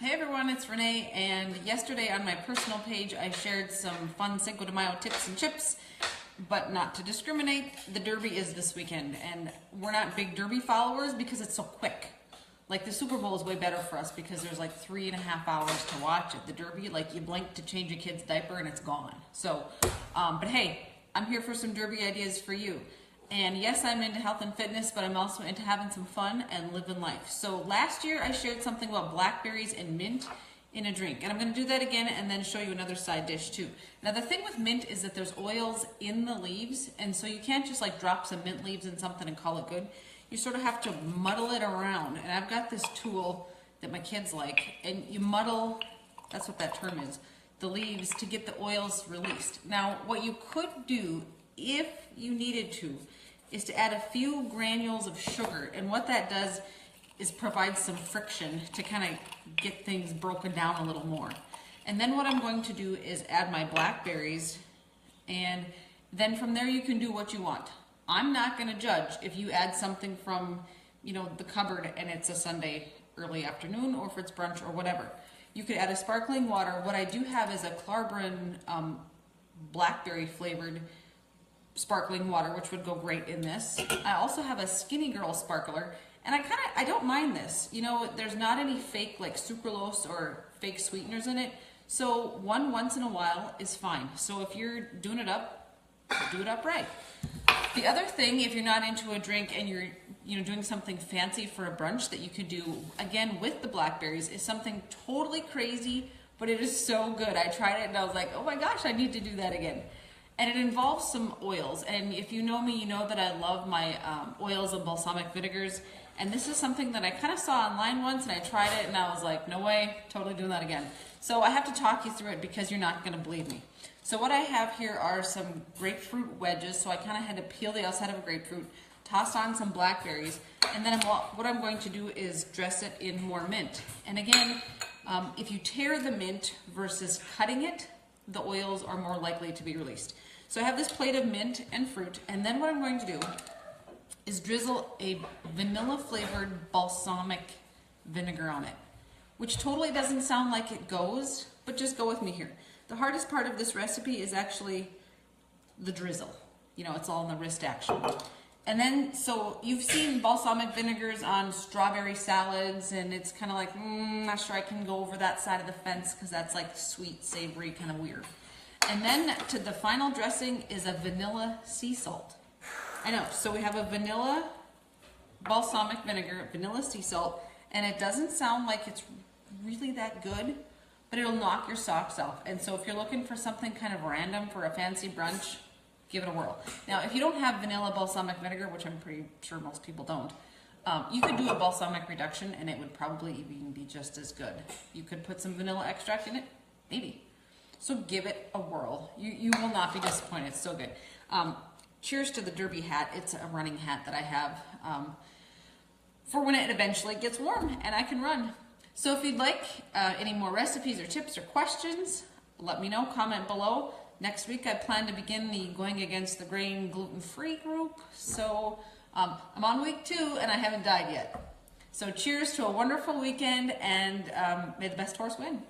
Hey everyone, it's Renee, and yesterday on my personal page I shared some fun Cinco de Mayo tips and chips, but not to discriminate. The Derby is this weekend, and we're not big Derby followers because it's so quick. Like the Super Bowl is way better for us because there's like 3.5 hours to watch it. The Derby, like you blink to change a kid's diaper and it's gone. So, but hey, I'm here for some Derby ideas for you. And yes, I'm into health and fitness, but I'm also into having some fun and living life. So last year I shared something about blackberries and mint in a drink. And I'm going to do that again and then show you another side dish too. Now the thing with mint is that there's oils in the leaves, and so you can't just like drop some mint leaves in something and call it good. You sort of have to muddle it around. And I've got this tool that my kids like, and you muddle, that's what that term is, the leaves to get the oils released. Now what you could do if you needed to is to add a few granules of sugar, and what that does is provide some friction to kind of get things broken down a little more. And then what I'm going to do is add my blackberries, and then from there you can do what you want. I'm not going to judge if you add something from, the cupboard and it's a Sunday early afternoon, or if it's brunch or whatever. You could add a sparkling water. What I do have is a Klarbrunn blackberry flavored sparkling water, which would go great in this. I also have a Skinny Girl sparkler, and I don't mind this. There's not any fake like sucralose or fake sweeteners in it, so once in a while is fine. So if you're doing it up, do it up right. The other thing, if you're not into a drink and you're doing something fancy for a brunch that you could do again with the blackberries, is something totally crazy, but it is so good. I tried it and I was like, oh my gosh, I need to do that again. And it involves some oils, and if you know me, you know that I love my oils and balsamic vinegars, and this is something that I kind of saw online once, and I tried it, and I was like, no way, totally doing that again. So I have to talk you through it because you're not going to believe me. So what I have here are some grapefruit wedges, so I kind of had to peel the outside of a grapefruit, toss on some blackberries, and then what I'm going to do is dress it in more mint. And again, if you tear the mint versus cutting it, the oils are more likely to be released. So I have this plate of mint and fruit, and then what I'm going to do is drizzle a vanilla flavored balsamic vinegar on it, which totally doesn't sound like it goes, but just go with me here. The hardest part of this recipe is actually the drizzle. It's all in the wrist action. And then, so you've seen balsamic vinegars on strawberry salads, and it's kind of like, not sure I can go over that side of the fence because that's like sweet, savory, kind of weird. And then to the final dressing is a vanilla sea salt. I know, so we have a vanilla balsamic vinegar, vanilla sea salt, and it doesn't sound like it's really that good, but it'll knock your socks off. And so if you're looking for something kind of random for a fancy brunch, give it a whirl. Now, if you don't have vanilla balsamic vinegar, which I'm pretty sure most people don't, you could do a balsamic reduction and it would probably even be just as good. You could put some vanilla extract in it, maybe. So give it a whirl. You will not be disappointed. It's so good. Cheers to the Derby hat. It's a running hat that I have for when it eventually gets warm and I can run. So if you'd like any more recipes or tips or questions, let me know. Comment below. Next week I plan to begin the Going Against the Grain gluten-free group. So I'm on week 2 and I haven't died yet. So cheers to a wonderful weekend, and may the best horse win.